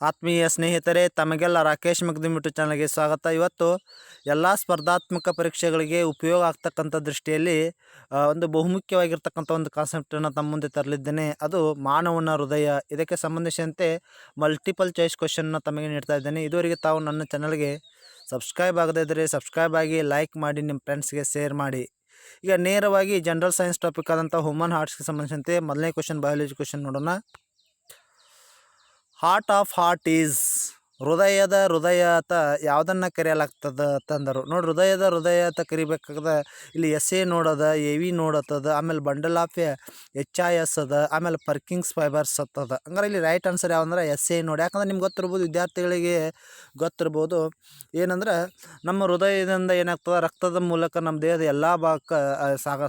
ಆತ್ಮೀಯ ಸ್ನೇಹಿತರೆ, ತಮಗೆಲ್ಲ ರಾಕೇಶ್ ಮಗ್ದುಮ್ ಯೂಟ್ಯೂಬ್ ಚಾನಲ್ಗೆ ಸ್ವಾಗತ. ಇವತ್ತು ಎಲ್ಲ ಸ್ಪರ್ಧಾತ್ಮಕ ಪರೀಕ್ಷೆಗಳಿಗೆ ಉಪಯೋಗ ಆಗ್ತಕ್ಕಂಥ ದೃಷ್ಟಿಯಲ್ಲಿ ಒಂದು ಬಹುಮುಖ್ಯವಾಗಿರ್ತಕ್ಕಂಥ ಒಂದು ಕಾನ್ಸೆಪ್ಟನ್ನು ತಮ್ಮ ಮುಂದೆ ತರಲಿದ್ದೇನೆ. ಅದು ಮಾನವನ ಹೃದಯ. ಇದಕ್ಕೆ ಸಂಬಂಧಿಸಿದಂತೆ ಮಲ್ಟಿಪಲ್ ಚಾಯ್ಸ್ ಕ್ವಶನ್ನ ತಮಗೆ ನೀಡ್ತಾ ಇದ್ದೇನೆ. ಇದುವರೆಗೆ ತಾವು ನನ್ನ ಚಾನಲ್ಗೆ ಸಬ್ಸ್ಕ್ರೈಬ್ ಆಗದೇ ಇದ್ದರೆ ಸಬ್ಸ್ಕ್ರೈಬ್ ಆಗಿ, ಲೈಕ್ ಮಾಡಿ, ನಿಮ್ಮ ಫ್ರೆಂಡ್ಸ್ಗೆ ಶೇರ್ ಮಾಡಿ. ಈಗ ನೇರವಾಗಿ ಜನರಲ್ ಸೈನ್ಸ್ ಟಾಪಿಕ್ ಆದಂಥ ಹ್ಯೂಮನ್ ಹಾರ್ಟ್ಸ್ಗೆ ಸಂಬಂಧಿಸಿದಂತೆ ಮೊದಲನೇ ಕ್ವಶನ್, ಬಯಾಲಜಿ ಕ್ವಶನ್ ನೋಡೋಣ. ಹಾರ್ಟ್ ಆಫ್ ಹಾರ್ಟ್ ಈಸ್, ಹೃದಯದ ಹೃದಯ ಅಂತ ಯಾವುದನ್ನು ಕರೆಯಲಾಗ್ತದೆ ಅಂತಂದರು. ನೋಡಿ, ಹೃದಯದ ಹೃದಯ ಅಂತ ಕರಿಬೇಕಾದ್ರೆ ಇಲ್ಲಿ ಎಸ್ ಎ ನೋಡೋದ, ಎ ವಿ ನೋಡತ್ತದ, ಆಮೇಲೆ ಬಂಡಲ್ ಆಫ್ HIS ಅದ, ಆಮೇಲೆ ಪರ್ಕಿಂಗ್ಸ್ ಫೈಬರ್ಸ್ ಅತ್ತದ. ಹಂಗಾರೆ ಇಲ್ಲಿ ರೈಟ್ ಆನ್ಸರ್ ಯಾವಂದ್ರೆ ಎಸ್ ಎ ನೋಡಿ. ಯಾಕಂದ್ರೆ ನಿಮ್ಗೆ ಗೊತ್ತಿರ್ಬೋದು, ವಿದ್ಯಾರ್ಥಿಗಳಿಗೆ ಗೊತ್ತಿರ್ಬೋದು ಏನಂದ್ರೆ ನಮ್ಮ ಹೃದಯದಿಂದ ಏನಾಗ್ತದೆ, ರಕ್ತದ ಮೂಲಕ ನಮ್ಮ ದೇಹದ ಎಲ್ಲ ಭಾಗಕ್ಕೆ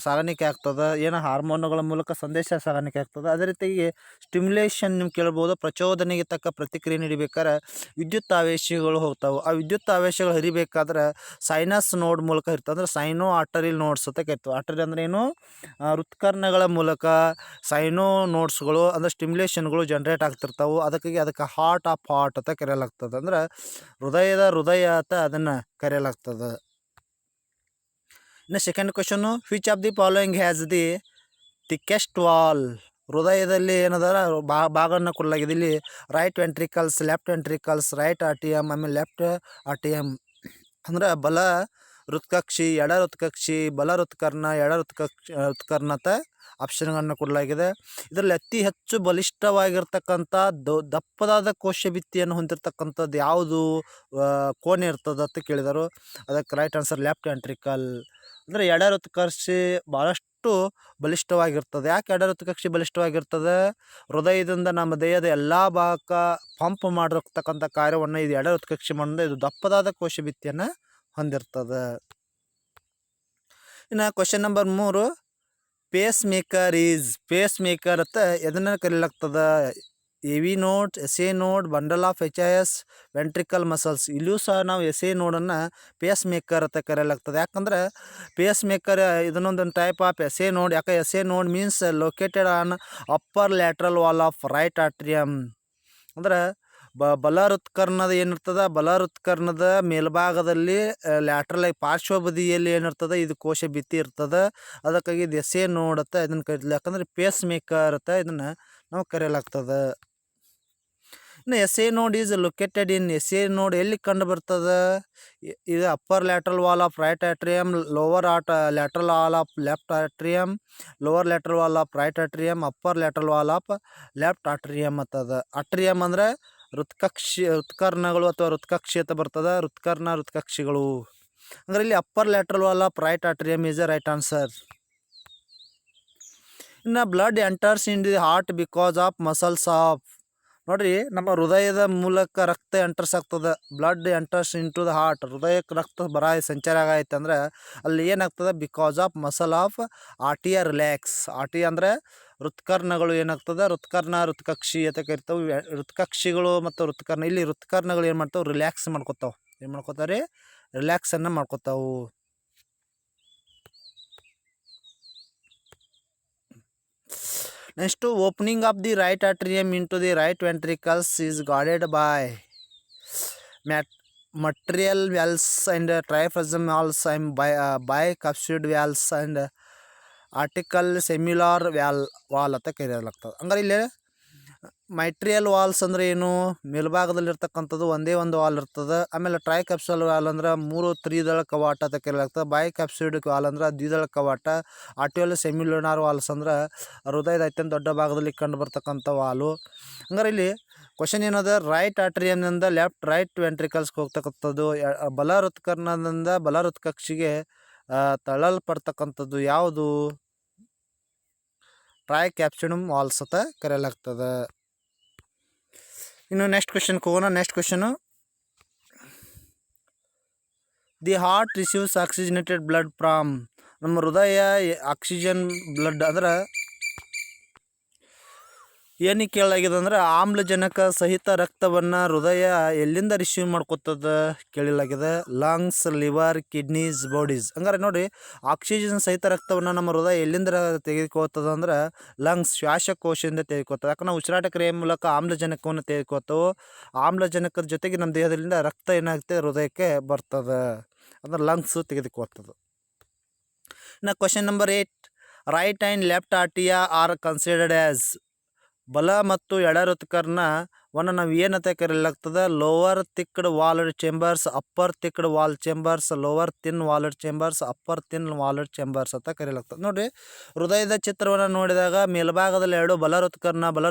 ಸಾಗಾಣಿಕೆ ಆಗ್ತದೆ. ಏನೋ ಹಾರ್ಮೋನುಗಳ ಮೂಲಕ ಸಂದೇಶ ಸಾಗಾಣಿಕೆ ಆಗ್ತದೆ. ಅದೇ ರೀತಿಯಾಗಿ ಸ್ಟಿಮ್ಯುಲೇಷನ್ ನೀವು ಕೇಳ್ಬೋದು, ಪ್ರಚೋದನೆಗೆ ತಕ್ಕ ಪ್ರತಿಕ್ರಿಯೆ ನೀಡಬೇಕಾದ್ರೆ ವಿದ್ಯುತ್ ಆವೇಶಗಳು ಹೋಗ್ತಾವೆ. ಆ ವಿದ್ಯುತ್ ಆವೇಶಗಳು ಹರಿಬೇಕಾದ್ರೆ ಸೈನಸ್ ನೋಡ್ ಮೂಲಕ ಇರ್ತವೆ. ಅಂದರೆ ಸೈನೋ ಆರ್ಟರಿಲ್ ನೋಡ್ಸ್ ಅಂತ ಕರಿತೀವಿ. ಆರ್ಟರಿ ಅಂದ್ರೆ ಏನು, ಹೃತ್ಕರ್ಣಗಳ ಮೂಲಕ ಸೈನೋ ನೋಡ್ಸ್ಗಳು ಅಂದರೆ ಸ್ಟಿಮ್ಯುಲೇಷನ್ಗಳು ಜನ್ರೇಟ್ ಆಗ್ತಿರ್ತಾವೆ. ಅದಕ್ಕೆ ಹಾರ್ಟ್ ಆಫ್ ಹಾರ್ಟ್ ಅಂತ ಕರೆಯಲಾಗ್ತದೆ. ಅಂದ್ರೆ ಹೃದಯದ ಹೃದಯ ಅಂತ ಅದನ್ನು ಕರೆಯಲಾಗ್ತದೆ. ಇನ್ನು second question, which of the following has the thickest wall. ಹೃದಯದಲ್ಲಿ ಏನದಾರ ಭಾಗವನ್ನು ಕೊಡಲಾಗಿದೆ. ಇಲ್ಲಿ right ventricles, left ventricles, right ಆರ್ಟಿಯಮ್, ಆಮೇಲೆ ಲೆಫ್ಟ್ ಆರ್ಟಿಯಮ್. ಅಂದ್ರೆ ಬಲ ಹೃತ್ಕಕ್ಷಿ, ಎಡ ಹೃತ್ಕಕ್ಷಿ, ಬಲ ಹೃತ್ಕರ್ಣ, ಎಡ ಹೃತ್ಕರ್ಣ ಅಂತ ಆಪ್ಷನ್ಗಳನ್ನು ಕೊಡಲಾಗಿದೆ. ಇದರಲ್ಲಿ ಅತಿ ಹೆಚ್ಚು ಬಲಿಷ್ಠವಾಗಿರ್ತಕ್ಕಂಥ ದಪ್ಪದಾದ ಕೋಶಭಿತ್ತಿಯನ್ನು ಹೊಂದಿರತಕ್ಕಂಥದ್ದು ಯಾವುದು ಕೋಣೆ ಇರ್ತದೆ ಅಂತ ಕೇಳಿದರು. ಅದಕ್ಕೆ ರೈಟ್ ಆನ್ಸರ್ ಲೆಫ್ಟ್ ವೆಂಟ್ರಿಕಲ್. ಅಂದರೆ ಎಡ ಹೃತ್ಕಕ್ಷಿ ಭಾಳಷ್ಟು ಬಲಿಷ್ಠವಾಗಿರ್ತದೆ. ಯಾಕೆ ಎಡ ಹೃತ್ಕಕ್ಷಿ ಬಲಿಷ್ಠವಾಗಿರ್ತದೆ? ಹೃದಯದಿಂದ ನಮ್ಮ ದೇಹದ ಎಲ್ಲ ಭಾಗಕ್ಕೆ ಪಂಪ್ ಮಾಡಿರ್ತಕ್ಕಂಥ ಕಾರ್ಯವನ್ನು ಇದು ಎಡ ಹೃತ್ಕಕ್ಷಿ ಮಾಡಿದ. ಇದು ದಪ್ಪದಾದ ಕೋಶಭಿತ್ತಿಯನ್ನು ಹೊಂದಿರ್ತದೆ. ಇನ್ನು question number 3, pacemaker is. Pacemaker ಅಂತ ಎದನ್ನು ಕರೆಯಲಾಗ್ತದೆ? A V node, S A node, bundle of HIS, ventricle muscles. ಇಲ್ಲಿಯೂ ಸಹ ನಾವು ಎಸ್ ಎ ನೋಡನ್ನು ಪೇಸ್ ಮೇಕರ್ ಅಂತ ಕರೆಯಲಾಗ್ತದೆ. ಯಾಕಂದ್ರೆ ಪೇಸ್ ಮೇಕರ್ ಇದನ್ನೊಂದು type of S A node. ಯಾಕೆ S A node means located on upper lateral wall of right atrium. ಅಂದ್ರೆ ಬಲ ಹೃತ್ಕರ್ಣದ ಏನಿರ್ತದೆ, ಬಲ ಹೃತ್ಕರ್ಣದ ಮೇಲ್ಭಾಗದಲ್ಲಿ ಲ್ಯಾಟ್ರಲ್ ಆಗಿ ಪಾರ್ಶ್ವ ಬದಿಯಲ್ಲಿ ಏನಿರ್ತದೆ, ಇದು ಕೋಶ ಭಿತ್ತಿ ಇರ್ತದೆ. ಅದಕ್ಕಾಗಿ ಇದು ಎಸ್ ಎ ನೋಡ್ ಅಂತ ಇದನ್ನು ಕರೀತಿಲ್ಲ. ಯಾಕಂದ್ರೆ ಪೇಸ್ ಮೇಕರ್ ಅಂತ ಇದನ್ನು ನಾವು ಕರೆಯಲಾಗ್ತದೆ. ಇನ್ನು S A node is located in. S A node ಎಲ್ಲಿ ಕಂಡು ಬರ್ತದೆ? ಇದು upper lateral wall of right atrium, lower lateral wall of left atrium, lower lateral wall of right atrium, upper lateral wall of left atrium ಅಂತದ. Atrium ಅಂದರೆ ಹೃತ್ಕರ್ಣಗಳು ಅಥವಾ ಹೃತ್ಕಕ್ಷಿ ಅಂತ ಬರ್ತದೆ. ಹೃತ್ಕಕ್ಷಿಗಳು ಅಂದರೆ ಇಲ್ಲಿ upper lateral wall of right atrium is a right answer. ಇನ್ನು blood enters in the heart because of muscles of. ನೋಡ್ರಿ, ನಮ್ಮ ಹೃದಯದ ಮೂಲಕ ರಕ್ತ ಎಂಟರ್ಸ್ ಆಗ್ತದೆ. Blood enters into the heart. ಹೃದಯಕ್ಕೆ ರಕ್ತ ಸಂಚಾರ ಆಗೈತೆ ಅಂದ್ರೆ ಅಲ್ಲಿ ಏನಾಗ್ತದೆ? ಬಿಕಾಸ್ ಆಫ್ ಮಸಲ್ ಆಫ್ ಆರ್ಟಿಯ ರಿಲ್ಯಾಕ್ಸ್. ಆರ್ಟಿ ಅಂದರೆ ಹೃತ್ಕರ್ಣಗಳು ಏನಾಗ್ತದೆ? ಹೃತ್ಕಕ್ಷಿ ಅಂತ ಕರಿತಾವೆ. ಹೃತ್ಕಕ್ಷಿಗಳು ಮತ್ತು ಹೃತ್ಕರ್ಣ. ಇಲ್ಲಿ ಹೃತ್ಕರ್ಣಗಳು ಏನು ಮಾಡ್ತಾವೆ? ರಿಲ್ಯಾಕ್ಸ್ ಮಾಡ್ಕೊತಾವೆ. ಏನು ಮಾಡ್ಕೋತಾರೆ? ರಿಲ್ಯಾಕ್ಸನ್ನು ಮಾಡ್ಕೊತಾವು. Next, opening of the right atrium into the right ventricles is guarded by mitral valves and ಟ್ರೈಫ್ರಸಮ್ ವಾಲ್ಸ್ ಆ್ಯಂಡ್ ಬೈ ಕಪ್ಸ್ಯೂಡ್ valves and arterial semilunar valve ಅಂತ ಕರೆಯಲಾಗ್ತದೆ. ಹಂಗಾರೆ ಇಲ್ಲಿ ಮೈಟ್ರಿಯಲ್ ವಾಲ್ಸ್ ಅಂದರೆ ಏನು? ಮೇಲ್ಭಾಗದಲ್ಲಿರ್ತಕ್ಕಂಥದ್ದು ಒಂದೇ ಒಂದು ವಾಲ್ ಇರ್ತದೆ. ಆಮೇಲೆ ಟ್ರೈ ಕ್ಯಾಪ್ಸುಲ್ ವಾಲ್ ಅಂದ್ರೆ 3 ತ್ರಿದಳ ಕವಾಟ ಅಂತ ಕರೆಯಲಾಗ್ತದೆ. ಬೈ ಕ್ಯಾಪ್ಸ್ಯೂಡ್ ವಾಲ್ ಅಂದ್ರೆ ದ್ವಿದಳ ಕವಾಟ. ಆರ್ಟಿಕಲ್ ಸೆಮ್ಯುಲಾರ್ ವಾಲ್ಸ್ ಅಂದ್ರೆ ಹೃದಯದ ಅತ್ಯಂತ ದೊಡ್ಡ ಭಾಗದಲ್ಲಿ ಕಂಡು ಬರ್ತಕ್ಕಂಥ ವಾಲು. ಹಂಗಾರೆ ಇಲ್ಲಿ ಕ್ವಶನ್ ಏನದ? ರೈಟ್ ಆಟ್ರಿಯಮ್ನಿಂದ ರೈಟ್ ವೆಂಟ್ರಿಕಲ್ಸ್ಗೆ ಹೋಗ್ತಕ್ಕಂಥದ್ದು, ಬಲ ಹೃತ್ಕರ್ಣದಿಂದ ಬಲ ಹೃತ್ಕಕ್ಷಿಗೆ ತಳ್ಳಲ್ಪಡ್ತಕ್ಕಂಥದ್ದು ಯಾವುದು? ಟ್ರೈ ಕ್ಯಾಪ್ಸುಡಮ್ ವಾಲ್ಸ್ ಅಂತ ಕರೆಯಲಾಗ್ತದೆ. ಇನ್ನು ನೆಕ್ಸ್ಟ್ ಕ್ವಶನ್ಗೆ ಹೋಗೋಣ. Next question, the heart receives oxygenated blood from. ನಮ್ಮ ಹೃದಯ ಆಕ್ಸಿಜನ್ ಬ್ಲಡ್ ಅಂದ್ರೆ ಏನಕ್ಕೆ ಕೇಳಲಾಗಿದೆ ಅಂದ್ರೆ ಆಮ್ಲಜನಕ ಸಹಿತ ರಕ್ತವನ್ನು ಹೃದಯ ಎಲ್ಲಿಂದ ರಿಸೀವ್ ಮಾಡ್ಕೊತದ ಕೇಳಲಾಗಿದೆ. Lungs, liver, kidneys, bodies. ಹಂಗಾರೆ ನೋಡಿ, ಆಕ್ಸಿಜನ್ ಸಹಿತ ರಕ್ತವನ್ನು ನಮ್ಮ ಹೃದಯ ಎಲ್ಲಿಂದ ತೆಗೆದುಕೋತದ ಅಂದ್ರೆ ಲಂಗ್ಸ್, ಶ್ವಾಸಕೋಶದಿಂದ ತೆಗೆದುಕೋತದೆ. ಯಾಕಂದ್ರೆ ನಾವು ಉಸಿರಾಟ ಕ್ರಿಯೆ ಮೂಲಕ ಆಮ್ಲಜನಕವನ್ನು ತೆಗೆದುಕೋತವೆ. ಆಮ್ಲಜನಕದ ಜೊತೆಗೆ ನಮ್ಮ ದೇಹದಲ್ಲಿಂದ ರಕ್ತ ಏನಾಗುತ್ತೆ ಹೃದಯಕ್ಕೆ ಬರ್ತದೆ, ಅಂದ್ರೆ ಲಂಗ್ಸ್ ತೆಗೆದುಕೋತದೆ. ಇನ್ನು question number 8, right and left ಆರ್ಟಿಯಾ ಆರ್ ಕನ್ಸಿಡರ್ಡ್ ಆ್ಯಸ್. ಬಲ ಮತ್ತು ಎಡ ಹೃತ್ಕರ್ಣವನ್ನು ನಾವು ಏನಂತ ಕರೆಯಲಾಗ್ತದೆ? Lower thick walled chambers, upper thick wall chambers, lower thin walled chambers, upper thin walled chambers ಅಂತ ಕರೆಯಲಾಗ್ತದೆ. ನೋಡಿರಿ, ಹೃದಯದ ಚಿತ್ರವನ್ನು ನೋಡಿದಾಗ ಮೇಲ್ಭಾಗದಲ್ಲಿ 2 ಬಲ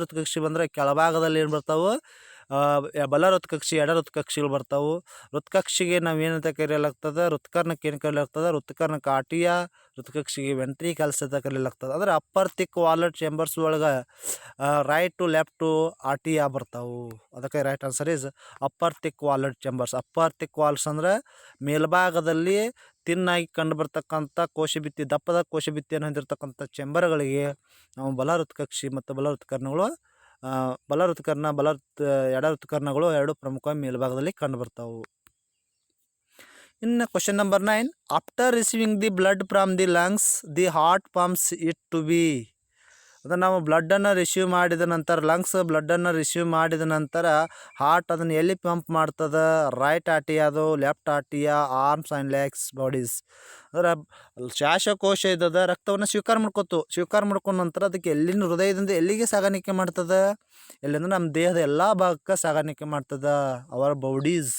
ಹೃತ್ಕಕ್ಷಿ ಬಂದರೆ ಕೆಳಭಾಗದಲ್ಲಿ ಏನು ಬರ್ತಾವೆ? ಬಲ ಹೃತ್ಕಕ್ಷಿ, ಎಡ ಹೃತ್ಕಕ್ಷಿಗಳು ಬರ್ತಾವೆ. ಹೃತ್ಕಕ್ಷಿಗೆ ನಾವು ಏನಂತ ಕರೆಯಲಾಗ್ತದೆ? ಹೃತ್ಕರ್ಣಕ್ಕೆ ಏನು ಕರೆಯಲಾಗ್ತದೆ? ಹೃತ್ಕರ್ಣಕ್ಕೆ ಆರ್ಟಿಯಾ, ಹೃತ್ಕಕ್ಷಿಗೆ ವೆಂಟ್ರಿಕಲ್ಸ್ ಅಂತ ಕರೆಯಲಾಗ್ತದೆ. ಅಂದರೆ ಅಪ್ಪರ್ ಥಿಕ್ ವಾಲ್ಡ್ ಚೇಂಬರ್ಸ್ ಒಳಗೆ ರೈಟ್ ಟು ಲೆಫ್ಟ್ ಟು ಆರ್ಟಿಯಾ ಬರ್ತಾವೆ. ಅದಕ್ಕೆ right answer is upper thick walled chambers. Upper thick walls ಅಂದರೆ ಮೇಲ್ಭಾಗದಲ್ಲಿ ತಿನ್ನಾಗಿ ಕಂಡು ಬರ್ತಕ್ಕಂಥ ಕೋಶಭಿತ್ತಿ, ದಪ್ಪದ ಕೋಶಭಿತ್ತಿಯನ್ನು ಹೊಂದಿರತಕ್ಕಂಥ ಚೇಂಬರ್ಗಳಿಗೆ ನಾವು ಬಲ ಹೃತ್ಕಕ್ಷಿ ಮತ್ತು ಬಲ ಹೃತ್ಕರ್ಣಗಳು, ಎಡ ಹೃತ್ಕರ್ಣಗಳು ಎರಡು ಪ್ರಮುಖವಾಗಿ ಮೇಲ್ಭಾಗದಲ್ಲಿ ಕಂಡು ಬರ್ತಾವೆ. ಇನ್ನು question number 9, after receiving the blood from the lungs the heart pumps it to B. ಅಂದರೆ ನಾವು ಬ್ಲಡ್ಡನ್ನು ರಿಸೀವ್ ಮಾಡಿದ ನಂತರ, ಲಂಗ್ಸ್ ಬ್ಲಡ್ಡನ್ನು ರಿಸೀವ್ ಮಾಡಿದ ನಂತರ ಹಾರ್ಟ್ ಅದನ್ನು ಎಲ್ಲಿ ಪಂಪ್ ಮಾಡ್ತದೆ? ರೈಟ್ ಆರ್ಟಿಯಾದು, ಲೆಫ್ಟ್ ಆರ್ಟಿಯಾ, ಆರ್ಮ್ಸ್ ಆ್ಯಂಡ್ ಲೆಗ್ಸ್, ಬಾಡೀಸ್. ಅಂದ್ರೆ ಶ್ವಾಸಕೋಶ ಇದ್ದದ ರಕ್ತವನ್ನು ಸ್ವೀಕಾರ ಮಾಡ್ಕೊಂಡ ನಂತರ ಅದಕ್ಕೆ ಎಲ್ಲಿಂದ, ಹೃದಯದಿಂದ ಎಲ್ಲಿಗೆ ಸಾಗಾಣಿಕೆ ಮಾಡ್ತದೆ? ಎಲ್ಲಿಂದ ನಮ್ಮ ದೇಹದ ಎಲ್ಲ ಭಾಗಕ್ಕೆ ಸಾಗಾಣಿಕೆ ಮಾಡ್ತದೆ, ಅವರ್ ಬಾಡೀಸ್.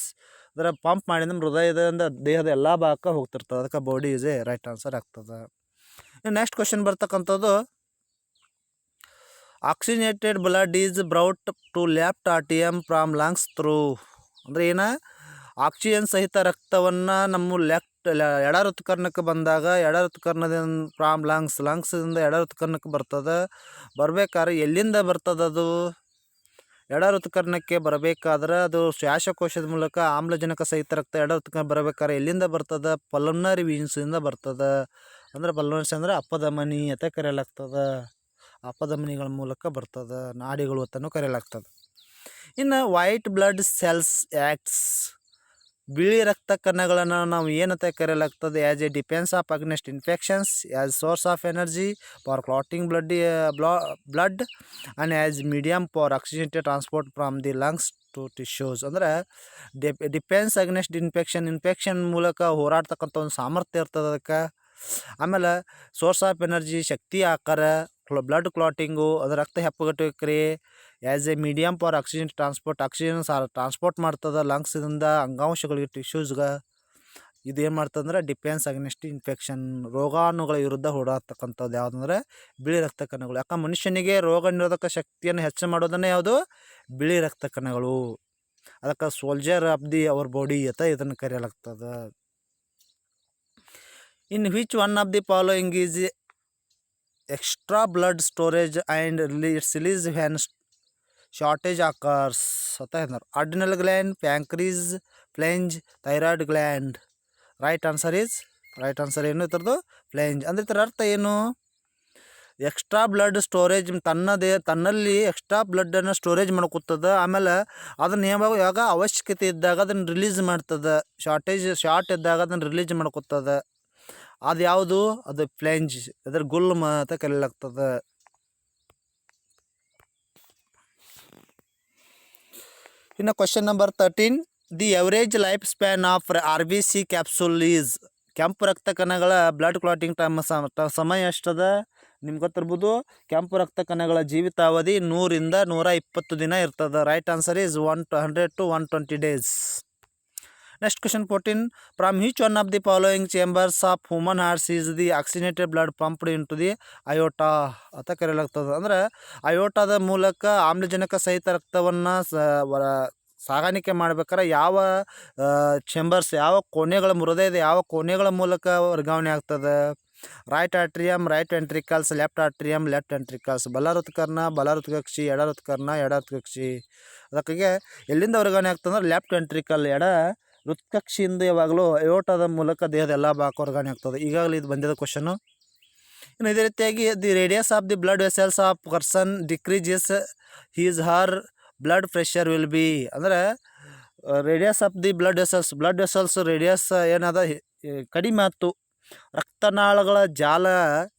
ಅಂದರೆ ಪಂಪ್ ಮಾಡಿದ ಹೃದಯದಿಂದ ದೇಹದ ಎಲ್ಲ ಭಾಗಕ್ಕೆ ಹೋಗ್ತಿರ್ತದೆ, ಅದಕ್ಕೆ body is a right answer ಆಗ್ತದೆ. ನೆಕ್ಸ್ಟ್ ಕ್ವಶನ್ ಬರ್ತಕ್ಕಂಥದ್ದು, oxygenated blood is brought to left ಆರ್ಟಿಯಮ್ ಫ್ರಾಮ್ ಲಂಗ್ಸ್ ಥ್ರೂ. ಅಂದರೆ ಏನು? ಆಕ್ಸಿಜನ್ ಸಹಿತ ರಕ್ತವನ್ನು ನಮ್ಮ ಎಡ ಹೃತ್ಕರ್ಣಕ್ಕೆ ಬಂದಾಗ, ಎಡ ಹೃತ್ಕರ್ಣದಿಂದ ಫ್ರಾಮ್ ಲಂಗ್ಸ್ದಿಂದ ಎಡ ಹೃತ್ಕರ್ಣಕ್ಕೆ ಬರ್ತದೆ. ಬರಬೇಕಾದ್ರೆ ಎಲ್ಲಿಂದ ಬರ್ತದೆ? ಅದು ಎಡ ಹೃತ್ಕರ್ಣಕ್ಕೆ ಬರಬೇಕಾದ್ರೆ ಅದು ಶ್ವಾಸಕೋಶದ ಮೂಲಕ ಆಮ್ಲಜನಕ ಸಹಿತ ರಕ್ತ ಎಡ ಹೃತ್ಕರ್ಣ ಬರಬೇಕಾದ್ರೆ ಎಲ್ಲಿಂದ ಬರ್ತದೆ? ಪಲ್ಮನರಿ ವೀನ್ಸಿಂದ ಬರ್ತದೆ. ಅಂದರೆ ಪಲ್ಮನರಿ ಅಂದರೆ ಅಪಧಮನಿ ಅಂತ ಕರೆಯಲಾಗ್ತದೆ. ಅಪಧಮನಿಗಳ ಮೂಲಕ ಬರ್ತದೆ, ನಾಡಿಗಳು ಅಂತಲೂ ಕರೆಯಲಾಗ್ತದೆ. ಇನ್ನು ವೈಟ್ ಬ್ಲಡ್ ಸೆಲ್ಸ್ ಆ್ಯಕ್ಟ್ಸ್, ಬಿಳಿ ರಕ್ತ ಕಣಗಳನ್ನು ನಾವು ಏನಂತ ಕರೆಯಲಾಗ್ತದೆ? As a defence of against infections, as source of energy for clotting blood and as medium for oxygenated transport from the lungs to tissues. ಅಂದರೆ ಡಿಫೆನ್ಸ್ ಅಗ್ನೆಸ್ಟ್ ಇನ್ಫೆಕ್ಷನ್ ಮೂಲಕ ಹೋರಾಡ್ತಕ್ಕಂಥ ಒಂದು ಸಾಮರ್ಥ್ಯ ಇರ್ತದೆ ಅದಕ್ಕೆ. ಆಮೇಲೆ ಸೋರ್ಸ್ ಆಫ್ ಎನರ್ಜಿ, ಶಕ್ತಿ ಆಕಾರ, ಬ್ಲಡ್ ಕ್ಲಾಟಿಂಗು, ಅದು ರಕ್ತ ಹೆಪ್ಪುಗಟ್ಟುವಿಕೆ ಕ್ರಿಯೆ, as A medium for oxygen transport, oxygen transport ಮಾಡ್ತದೆ ಲಂಗ್ಸಿಂದ ಅಂಗಾಂಶಗಳಿಗೆ, ಟಿಶ್ಯೂಸ್ಗೆ. ಇದೇನು ಮಾಡ್ತದಂದ್ರೆ ಡಿಫೆನ್ಸ್ ಅಗ್ನೆಸ್ಟ್ ಇನ್ಫೆಕ್ಷನ್, ರೋಗಾಣುಗಳ ವಿರುದ್ಧ ಹೋರಾಡ್ತಕ್ಕಂಥದ್ದು ಯಾವುದಂದ್ರೆ ಬಿಳಿ ರಕ್ತ ಕಣಗಳು. ಯಾಕೆ ಮನುಷ್ಯನಿಗೆ ರೋಗ ನಿರೋಧಕ ಶಕ್ತಿಯನ್ನು ಹೆಚ್ಚು ಮಾಡೋದನ್ನೇ ಯಾವುದು? ಬಿಳಿ ರಕ್ತ ಕಣಗಳು. ಅದಕ್ಕೆ soldier of the our body ಅಂತ ಇದನ್ನು ಕರೆಯಲಾಗ್ತದೆ. In which one of the following is extra blood storage and its release when shortage occurs ಅಂತ ಹೇಳಿದ್ರು? Adrenal gland, pancreas, spleen, thyroid gland. Right answer ಏನು ಇದ್ರದ್ದು? ಫ್ಲೆಂಜ್. ಅಂದರೆ ಇದರ ಅರ್ಥ ಏನು? ಎಕ್ಸ್ಟ್ರಾ ಬ್ಲಡ್ ಸ್ಟೋರೇಜ್, ತನ್ನಲ್ಲಿ ಎಕ್ಸ್ಟ್ರಾ ಬ್ಲಡ್ಡನ್ನು ಸ್ಟೋರೇಜ್ ಮಾಡ್ಕೊತದೆ. ಆಮೇಲೆ ಅದನ್ನು ಯಾವಾಗ ಅವಶ್ಯಕತೆ ಇದ್ದಾಗ ಅದನ್ನು ರಿಲೀಸ್ ಮಾಡ್ತದೆ. ಶಾರ್ಟ್ ಇದ್ದಾಗ ಅದನ್ನು ರಿಲೀಸ್ ಮಾಡ್ಕೊತದೆ. ಅದು ಯಾವುದು? ಅದು ಫ್ಲೆಂಜ್, ಅದರ ಗುಲ್ಮ ಅಂತ ಕರೆಯಲಾಗ್ತದೆ. ಇನ್ನು question number 13, the average life span of RBC capsule is. ಕೆಂಪು ರಕ್ತ ಕಣಗಳ ಬ್ಲಡ್ ಕ್ಲಾಟಿಂಗ್ ಸಮಯ ಎಷ್ಟದ? ನಿಮ್ಗೆ ಗೊತ್ತಿರ್ಬೋದು. ಕೆಂಪು ರಕ್ತ ಕಣಗಳ ಜೀವಿತಾವಧಿ 100ರಿಂದ 120 ದಿನ ಇರ್ತದೆ. Right answer is 100 to 120 days. Next question 14, from which one of the following chambers of human hearts is the oxygenated blood pumped in to the aorta ಅಂತ ಕರೆಯಲಾಗ್ತದೆ? ಅಂದರೆ ಅಯೋಟಾದ ಮೂಲಕ ಆಮ್ಲಜನಕ ಸಹಿತ ರಕ್ತವನ್ನು ಸಾಗಾಣಿಕೆ ಮಾಡ್ಬೇಕಾದ್ರೆ ಯಾವ ಚೇಂಬರ್ಸ್, ಯಾವ ಕೋಣೆಗಳ, ಹೃದಯದ ಯಾವ ಕೋಣೆಗಳ ಮೂಲಕ ವರ್ಗಾವಣೆ ಆಗ್ತದೆ? Right atrium, right ventricles, left atrium, left ventricles. ಬಲ ಹೃತ್ಕರ್ಣ, ಬಲ ಹೃತ್ಕಕ್ಷಿ, ಎಡ ಹೃತ್ಕರ್ಣ, ಎಡ ಹೃತ್ಕಕ್ಷಿ. ಅದಕ್ಕೆ ಎಲ್ಲಿಂದ ವರ್ಗಾವಣೆ ಆಗ್ತದೆ? ಲೆಫ್ಟ್ ವೆಂಟ್ರಿಕಲ್, ಎಡ ಹೃತ್ಕಕ್ಷಿಯಿಂದ ಯಾವಾಗಲೂ ಅಯೋಟದ ಮೂಲಕ ದೇಹದ ಎಲ್ಲ ಭಾಗ ವರ್ಗಾವಣೆ ಆಗ್ತದೆ. ಈಗಾಗಲೇ ಇದು ಬಂದಿದ್ದ ಕ್ವಶನು. ಇನ್ನು ಇದೇ ರೀತಿಯಾಗಿ the radius of the blood vessels of person decreases his her blood pressure will be. ಅಂದರೆ radius of the blood vessels radius ಏನದ ಕಡಿಮೆ ಆಯ್ತು, ರಕ್ತನಾಳಗಳ ಜಾಲ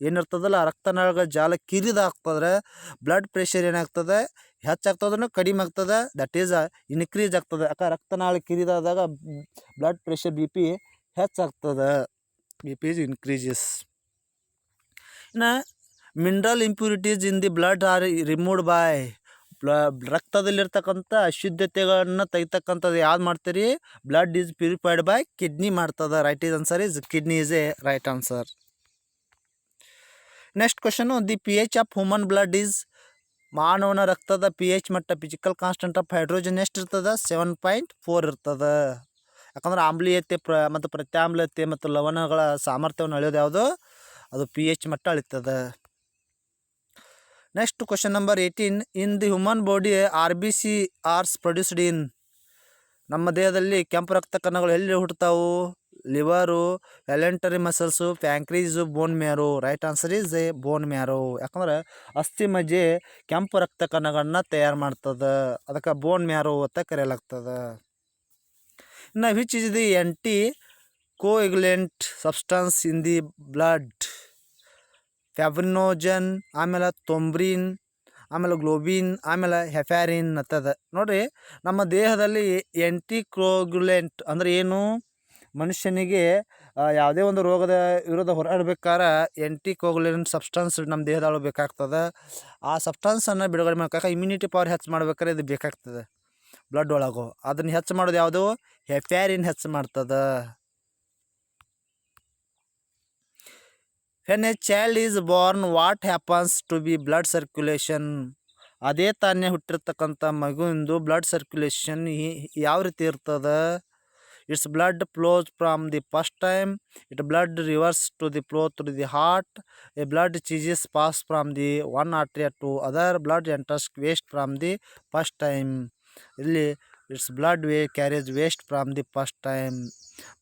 ಏನಿರ್ತದಲ್ಲ ರಕ್ತನಾಳಗಳ ಜಾಲ ಕಿರಿದಾಗ್ತದ್ರೆ ಬ್ಲಡ್ ಪ್ರೆಷರ್ ಏನಾಗ್ತದೆ ಹೆಚ್ಚಾಗ್ತದನ್ನು ಕಡಿಮೆ ಆಗ್ತದೆ, ದಟ್ ಈಸ್ ಇನ್ಕ್ರೀಸ್ ಆಗ್ತದೆ. ಯಾಕೆ ರಕ್ತನಾಳ ಕಿರಿದಾದಾಗ ಬ್ಲಡ್ ಪ್ರೆಷರ್ ಬಿ ಪಿ ಹೆಚ್ಚಾಗ್ತದೆ, ಬಿ ಪಿ ಇಸ್ ಇನ್ಕ್ರೀಸಸ್. ಇನ್ನು mineral impurities in the blood are removed by ರಕ್ತದಲ್ಲಿರ್ತಕ್ಕಂಥ ಅಶುದ್ಧತೆಗಳನ್ನು ತೆಗಿತಕ್ಕಂಥದ್ದು ಯಾವ್ದು ಮಾಡ್ತೀರಿ, blood is purified by kidney ಮಾಡ್ತದೆ. Right is answer is kidney is a right answer. Next question, the P H of human blood is ಮಾನವನ ರಕ್ತದ P H ಮಟ್ಟ physical constant of hydrogen ಎಷ್ಟು ಇರ್ತದೆ, 7.4 ಇರ್ತದೆ. ಯಾಕಂದ್ರೆ ಆಮ್ಲೀಯತೆ ಮತ್ತು ಪ್ರತ್ಯಾಮ್ಲತೆ ಮತ್ತು ಲವಣಗಳ ಸಾಮರ್ಥ್ಯವನ್ನು ಅಳೆಯೋದು ಯಾವುದು, ಅದು ಪಿ ಎಚ್ ಮಟ್ಟ ಅಳಿತದೆ. Next question number 18, in the human body R B C are produced in. ನಮ್ಮ ದೇಹದಲ್ಲಿ ಕೆಂಪು ರಕ್ತ ಕಣಗಳು ಎಲ್ಲಿ ಹುಟ್ಟುತ್ತಾವು, liver, voluntary muscles, pancreas, bone marrow. Right answer is a bone marrow. ಯಾಕಂದ್ರೆ ಅಸ್ಥಿ ಮಜ್ಜೆ ಕೆಂಪು ರಕ್ತ ಕಣಗಳನ್ನ ತಯಾರು ಮಾಡ್ತದೆ, ಅದಕ್ಕೆ ಬೋನ್ ಮ್ಯಾರೋ ಅಂತ ಕರೆಯಲಾಗ್ತದೆ. ಇನ್ನು which is the anticoagulant substance in the blood, fibrinogen, ಆಮೇಲೆ ತೊಂಬ್ರಿನ್, ಆಮೇಲೆ ಗ್ಲೋಬಿನ್, ಆಮೇಲೆ ಹೆಫ್ಯಾರಿನ್ ಅಂತದ. ನೋಡಿರಿ, ನಮ್ಮ ದೇಹದಲ್ಲಿ ಆ್ಯಂಟಿಕೋಗ್ಯುಲೆಂಟ್ ಅಂದರೆ ಏನು, ಮನುಷ್ಯನಿಗೆ ಯಾವುದೇ ಒಂದು ರೋಗದ ವಿರುದ್ಧ ಹೋರಾಡಬೇಕಾದ್ರೆ ಆ್ಯಂಟಿಕೋಗ್ಯುಲೆಂಟ್ ಸಬ್ಸ್ಟನ್ಸ್ ನಮ್ಮ ದೇಹದೊಳಗೆ ಬೇಕಾಗ್ತದೆ. ಆ ಸಬ್ಸ್ಟನ್ಸನ್ನು ಬಿಡುಗಡೆ ಮಾಡ್ಬೇಕಾದ್ರೆ ಇಮ್ಯುನಿಟಿ ಪವರ್ ಹೆಚ್ಚು ಮಾಡ್ಬೇಕಾದ್ರೆ ಇದು ಬೇಕಾಗ್ತದೆ ಬ್ಲಡ್ ಒಳಗು. ಅದನ್ನು ಹೆಚ್ಚು ಮಾಡೋದು ಯಾವುದು, ಹೆಫ್ಯಾರಿನ್ ಹೆಚ್ಚು ಮಾಡ್ತದೆ. When a child is born what happens to be blood circulation. ಅದೇ ತಾನೇ ಹುಟ್ಟಿರ್ತಕ್ಕಂಥ ಮಗುವಿಂದು ಬ್ಲಡ್ ಸರ್ಕ್ಯುಲೇಷನ್ ಯಾವ ರೀತಿ ಇರ್ತದೆ, its blood flows from the first time, it blood reverse to the flow through the heart, a blood cheeses pass from the one artery to other, blood enters waste from the first time. ಇಲ್ಲಿ its blood carriage waste from the first time.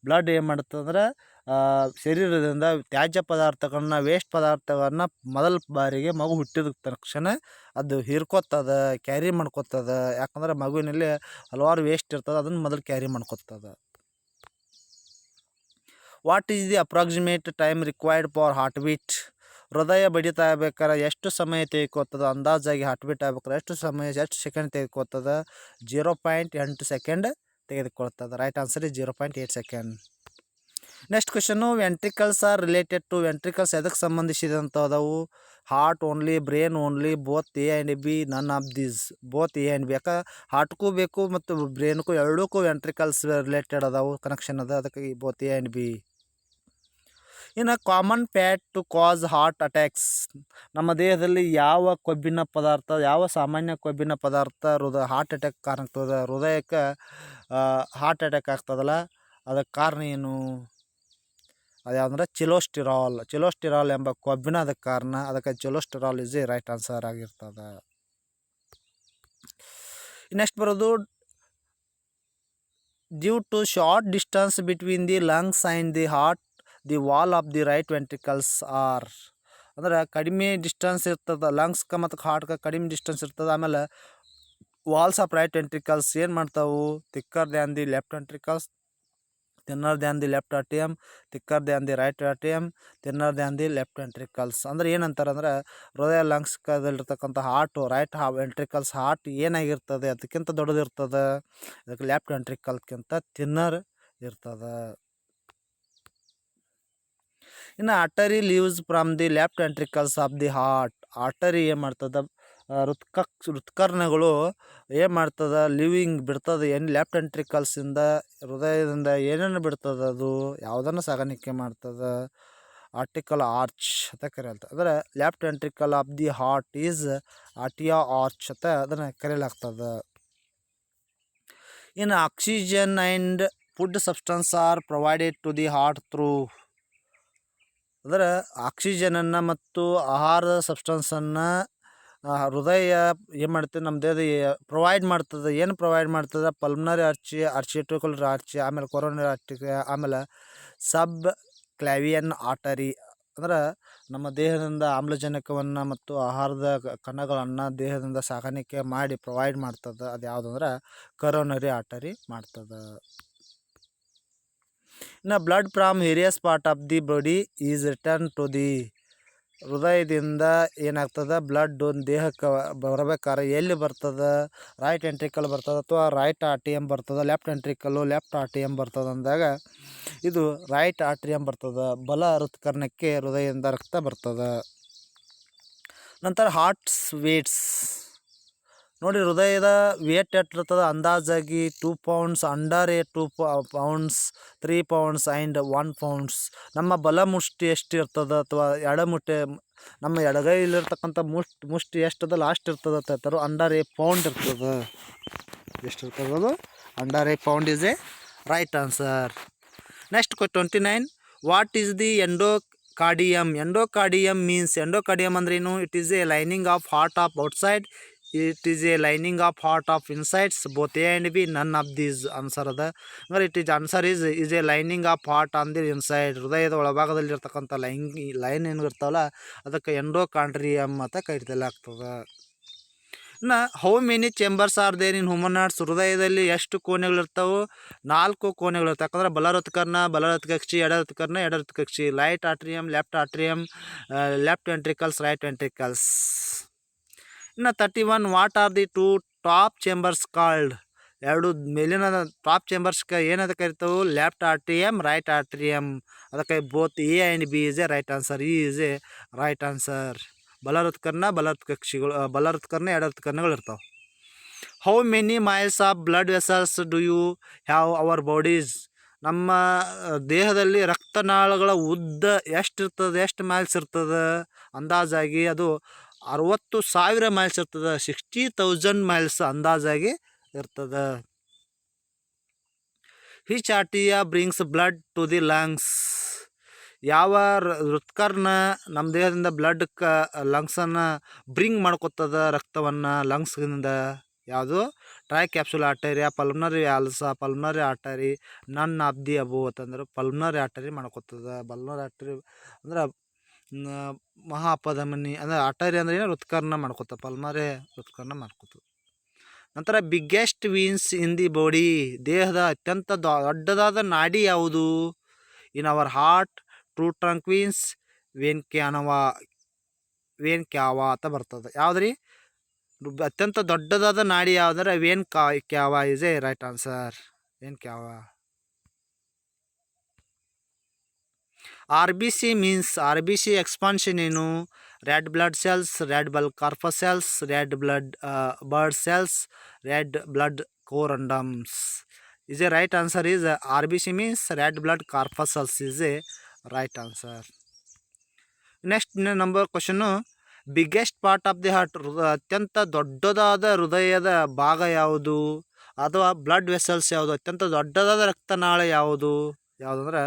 Blood ಏನು ಮಾಡುತ್ತಂದ್ರೆ ಶರೀರದಿಂದ ತ್ಯಾಜ್ಯ ಪದಾರ್ಥಗಳನ್ನ, waste ಪದಾರ್ಥಗಳನ್ನ ಮೊದಲ ಬಾರಿಗೆ ಮಗು ಹುಟ್ಟಿದ ತಕ್ಷಣ ಅದು ಹೀರ್ಕೊತದ, ಕ್ಯಾರಿ ಮಾಡ್ಕೊತದ. ಯಾಕಂದ್ರೆ ಮಗುವಿನಲ್ಲಿ ಹಲವಾರು ವೇಸ್ಟ್ ಇರ್ತದೆ, ಅದನ್ನು ಮೊದಲು ಕ್ಯಾರಿ ಮಾಡ್ಕೊತದ. What is the approximate time required for heart beat. ಹೃದಯ ಬಡಿತಾ ಆಗ್ಬೇಕಾದ್ರೆ ಎಷ್ಟು ಸಮಯ ತೆಗೆದುಕೊತದ, ಅಂದಾಜಾಗಿ ಹಾರ್ಟ್ ಬೀಟ್ ಆಗ್ಬೇಕಾದ್ರೆ ಎಷ್ಟು ಸೆಕೆಂಡ್ ತೆಗೆದುಕೊತದ, 0.8 ಸೆಕೆಂಡ್ ತೆಗೆದುಕೊಳ್ತದೆ. Right answer is 0.8 second. Next question, ventricles are related to. Ventricles ಎದಕ್ಕೆ ಸಂಬಂಧಿಸಿದಂಥವು, heart only, brain only, both A and B, none of these. Both A and B. ಯಾಕೆ ಹಾರ್ಟ್ಗೂ ಬೇಕು ಮತ್ತು ಬ್ರೇನ್ಗೂ ಎರಡಕ್ಕೂ ವೆಂಟ್ರಿಕಲ್ಸ್ ರಿಲೇಟೆಡ್ ಅದಾವು, ಕನೆಕ್ಷನ್ ಅದ, ಅದಕ್ಕೆ ಬೋತ್ ಎ ಆ್ಯಂಡ್ ಬಿ. ಇನ್ನು common fat to cause heart attacks. ನಮ್ಮ ದೇಹದಲ್ಲಿ ಯಾವ ಕೊಬ್ಬಿನ ಪದಾರ್ಥ, ಯಾವ ಸಾಮಾನ್ಯ ಕೊಬ್ಬಿನ ಪದಾರ್ಥ ಹಾರ್ಟ್ ಅಟ್ಯಾಕ್ ಕಾರಣ ಆಗ್ತದೆ, ಹೃದಯಕ್ಕೆ ಹಾರ್ಟ್ ಅಟ್ಯಾಕ್ ಆಗ್ತದಲ್ಲ, ಅದಕ್ಕೆ ಕಾರಣ ಏನು, ಅದ್ಯಾವಂದ್ರೆ ಚಿಲೋಸ್ಟಿರಾಲ್ ಎಂಬ ಕೊಬ್ಬಿನ ಅದಕ್ಕೆ ಕಾರಣ. ಅದಕ್ಕೆ cholesterol is a right answer ಆಗಿರ್ತದೆ. ನೆಕ್ಸ್ಟ್ ಬರೋದು, due to short distance between the lungs and the heart, the wall of the right ventricles are. ಅಂದ್ರೆ ಕಡಿಮೆ ಡಿಸ್ಟೆನ್ಸ್ ಇರ್ತದೆ ಲಂಗ್ಸ್ಗೆ ಮತ್ತು ಹಾರ್ಟ್ಗೆ, ಕಡಿಮೆ ಡಿಸ್ಟೆನ್ಸ್ ಇರ್ತದೆ. ಆಮೇಲೆ ವಾಲ್ಸ್ ಆಫ್ ರೈಟ್ ವೆಂಟ್ರಿಕಲ್ಸ್ ಏನು ಮಾಡ್ತಾವು, thicker than the left ventricles, thinner than the left ಆರ್ಟಿಯಮ್, ಥಿಕ್ಕರ್ ದ್ಯಾನ್ ದಿ ರೈಟ್ ಆರ್ಟಿಯಮ್, thinner than the left ventricles. ಅಂದ್ರೆ ಏನಂತಾರೆ ಅಂದ್ರೆ, ಹೃದಯ ಲಂಗ್ಸ್ಕದಲ್ಲಿರ್ತಕ್ಕಂಥ ಹಾರ್ಟು, ರೈಟ್ ವೆಂಟ್ರಿಕಲ್ಸ್ ಹಾರ್ಟ್ ಏನಾಗಿರ್ತದೆ ಅದಕ್ಕಿಂತ ದೊಡ್ಡದಿರ್ತದೆ, ಅದಕ್ಕೆ ಲೆಫ್ಟ್ ವೆಂಟ್ರಿಕಲ್ಗಿಂತ ಥಿನ್ನರ್ ಇರ್ತದೆ. ಇನ್ನು artery leaves from the left ventricles of the heart. Artery ಏನು ಮಾಡ್ತದೆ, ಹೃತ್ಕರ್ಣಗಳು ಏನು ಮಾಡ್ತದೆ, ಲಿವಿಂಗ್ ಬಿಡ್ತದೆ ಏನು ಲೆಫ್ಟ್ ವೆಂಟ್ರಿಕಲ್ಸಿಂದ, ಹೃದಯದಿಂದ ಏನೇನು ಬಿಡ್ತದೆ, ಅದು ಯಾವುದನ್ನು ಸಾಗಾಣಿಕೆ ಮಾಡ್ತದೆ, ಆರ್ಟಿಕಲ್ ಆರ್ಚ್ ಅಂತ ಕರೆಯಲ್ತದೆ. ಅಂದರೆ left ventricle of the heart is aorta arch ಅಂತ ಅದನ್ನು ಕರೆಯಲಾಗ್ತದೆ. ಇನ್ನು oxygen and food substance are provided to the heart through. ಅಂದರೆ ಆಕ್ಸಿಜನನ್ನು ಮತ್ತು ಆಹಾರದ ಸಬ್ಸ್ಟೆನ್ಸನ್ನು ಹೃದಯ ಏನು ಮಾಡ್ತದೆ, ನಮ್ಮ ದೇಹದ ಪ್ರೊವೈಡ್ ಮಾಡ್ತದೆ. ಏನು ಪ್ರೊವೈಡ್ ಮಾಡ್ತದೆ, ಪಲ್ಮನರಿ ಆರ್ಚಿ, ಆರ್ಚಿಯೋಟಿಕಲ್ ಆರ್ಚಿ, ಆಮೇಲೆ ಕೊರೋನರಿ ಆರ್ಟಿ, ಆಮೇಲೆ ಸಬ್ ಕ್ಲಾವಿಯನ್ ಆರ್ಟರಿ ಅಂದ್ರೆ ನಮ್ಮ ದೇಹದಿಂದ ಆಮ್ಲಜನಕವನ್ನು ಮತ್ತು ಆಹಾರದ ಕಣಗಳನ್ನು ದೇಹದಿಂದ ಸಾಗಾಣಿಕೆ ಮಾಡಿ ಪ್ರೊವೈಡ್ ಮಾಡ್ತದೆ. ಅದು ಯಾವುದಂದ್ರೆ ಕರೋನರಿ ಆರ್ಟರಿ ಮಾಡ್ತದೆ. ಇನ್ನು blood from various part of the body is return to the ಹೃದಯದಿಂದ ಏನಾಗ್ತದೆ ಬ್ಲಡ್ ಒಂದು ದೇಹಕ್ಕೆ ಬರಬೇಕಾದ್ರೆ ಎಲ್ಲಿ ಬರ್ತದೆ, ರೈಟ್ ಎಂಟ್ರಿಕಲ್ ಬರ್ತದೆ ಅಥವಾ ರೈಟ್ ಆರ್ಟಿಯಮ್ ಬರ್ತದೆ, ಲೆಫ್ಟ್ ಎಂಟ್ರಿಕಲ್ಲು ಲೆಫ್ಟ್ ಆರ್ಟಿಯಮ್ ಬರ್ತದೆ ಅಂದಾಗ ಇದು ರೈಟ್ ಆರ್ಟ್ರಿಯಮ್ ಬರ್ತದೆ. ಬಲ ಹೃತ್ಕರ್ಣಕ್ಕೆ ಹೃದಯದಿಂದ ರಕ್ತ ಬರ್ತದೆ. ನಂತರ ಹಾರ್ಟ್ಸ್ ವೇಟ್ಸ್ ನೋಡಿ, ಹೃದಯದ ವೇಟ್ ಎಷ್ಟಿರ್ತದೆ ಅಂದಾಜಾಗಿ 2 pounds, under 2 pounds, 3 pounds and 1 pounds. ನಮ್ಮ ಬಲ ಮುಷ್ಟಿ ಎಷ್ಟಿರ್ತದೆ ಅಥವಾ ಎಡಮುಟ್ಟೆ ನಮ್ಮ ಎಡಗೈಲಿರ್ತಕ್ಕಂಥ ಮುಷ್ಟಿ ಎಷ್ಟದ ಲಾಸ್ಟ್ ಇರ್ತದೆ ಅಂತ ಹೇಳ್ತಾರೆ, ಅಂಡರ್ 8 pound ಇರ್ತದೆ. ಎಷ್ಟಿರ್ತದೆ ಅದು under 8 pound is a right answer. Next 29, what is the endocardium? Endocardium means, endocardium ಅಂದ್ರೇನು? It is a lining of heart of outside, it is a lining of heart of insides, both A and B, none of these answer ಅದ. ಅಂದ್ರೆ it is answer is a lining of heart on the inside. ಹೃದಯದ ಒಳಭಾಗದಲ್ಲಿ ಇರ್ತಕ್ಕಂಥ line ಏನು ಇರ್ತಾವಲ್ಲ ಅದಕ್ಕೆ ಎಂಡೋಕಾರ್ಡಿಯಮ್ ಅಂತ ಕರೀಲಾಗ್ತದೆ. ಇನ್ನು how many chambers are there in human hearts? ಹೃದಯದಲ್ಲಿ ಎಷ್ಟು ಕೋಣೆಗಳಿರ್ತಾವೆ? 4 ಕೋಣೆಗಳಿರ್ತಾವೆ. ಯಾಕಂದ್ರೆ ಬಲ ಹೃತ್ಕರ್ಣ, ಬಲ ಹೃತ್ಕಕ್ಷಿ, ಎಡ ಹೃತ್ಕರ್ಣ, ಎಡ ಹೃತ್ಕಕ್ಷಿ, right atrium, left atrium, left ventricles, right ventricles. ಇನ್ನು 31, what are the 2 top chambers called? 2 ಮೇಲಿನ ಟಾಪ್ ಚೇಂಬರ್ಸ್ಗೆ ಏನಂತ ಕರಿತಾವೆ? Left ಆಟ್ರಿಯಮ್, right atrium. ಅದಕ್ಕೆ both A and B is a right answer. E is a right answer. ಬಲ ಹೃತ್ಕರ್ಣ, ಬಲ ಹೃತ್ಕಕ್ಷಿಗಳು, ಬಲ ಹೃತ್ಕರ್ಣ, ಎಡ ಹೃತ್ಕರ್ಣಗಳು ಇರ್ತಾವೆ. How many miles of blood vessels do you have our bodies? ನಮ್ಮ ದೇಹದಲ್ಲಿ ರಕ್ತನಾಳಗಳ ಉದ್ದ ಎಷ್ಟಿರ್ತದೆ, ಎಷ್ಟು ಮೈಲ್ಸ್ ಇರ್ತದೆ? ಅಂದಾಜಾಗಿ ಅದು 60,000 ಮೈಲ್ಸ್ ಇರ್ತದೆ. 60,000 ಮೈಲ್ಸ್ ಅಂದಾಜಾಗಿ ಇರ್ತದೆ. Which aorta brings blood to the lungs? ಯಾವ ಹೃತ್ಕರ್ಣ ನಮ್ಮ ದೇಹದಿಂದ ಲಂಗ್ಸನ್ನು ಬ್ರಿಂಗ್ ಮಾಡ್ಕೊತದ, ರಕ್ತವನ್ನು ಲಂಗ್ಸ್ನಿಂದ? ಯಾವುದು? Tri capsule aorta, pulmonary valves, pulmonary artery, none of the above ಅಂತಂದ್ರೆ ಪಲ್ಮನರಿ ಆರ್ಟರಿ ಮಾಡ್ಕೊತದ. ಪಲ್ಮನರಿ ಆರ್ಟರಿ ಅಂದ್ರೆ ಮಹಾಪಧಮನಿ ಅಂದರೆ ಆರ್ಟರಿ ಅಂದ್ರೆ ಏನು? ಹೃತ್ಕರ್ಣ ಮಾಡ್ಕೊತ, ಪಲ್ಮನರಿ ಹೃತ್ಕರ್ಣ ಮಾಡ್ಕೊತದೆ. ನಂತರ biggest veins in the body? ದೇಹದ ಅತ್ಯಂತ ದೊಡ್ಡದಾದ ನಾಡಿ ಯಾವುದು? In our heart, true trunk veins, vena cava ಅಂತ ಬರ್ತದೆ. ಯಾವ್ದ್ರಿ ಅತ್ಯಂತ ದೊಡ್ಡದಾದ ನಾಡಿ ಯಾವುದಂದ್ರೆ vena cava is a right answer. Vena cava. RBC means, RBC expansion ಏನು? Red blood cells, red blood corpuscles, red bird cells, red blood corundums. Is a right answer is RBC means red blood corpuscles is a right answer. Next number question, biggest part of the heart? ಅತ್ಯಂತ ದೊಡ್ಡದಾದ ಹೃದಯದ ಭಾಗ ಯಾವುದು? ಅಥವಾ blood vessels ಯಾವುದು? ಅತ್ಯಂತ ದೊಡ್ಡದಾದ ರಕ್ತನಾಳ ಯಾವುದು? ಯಾವುದಂದ್ರೆ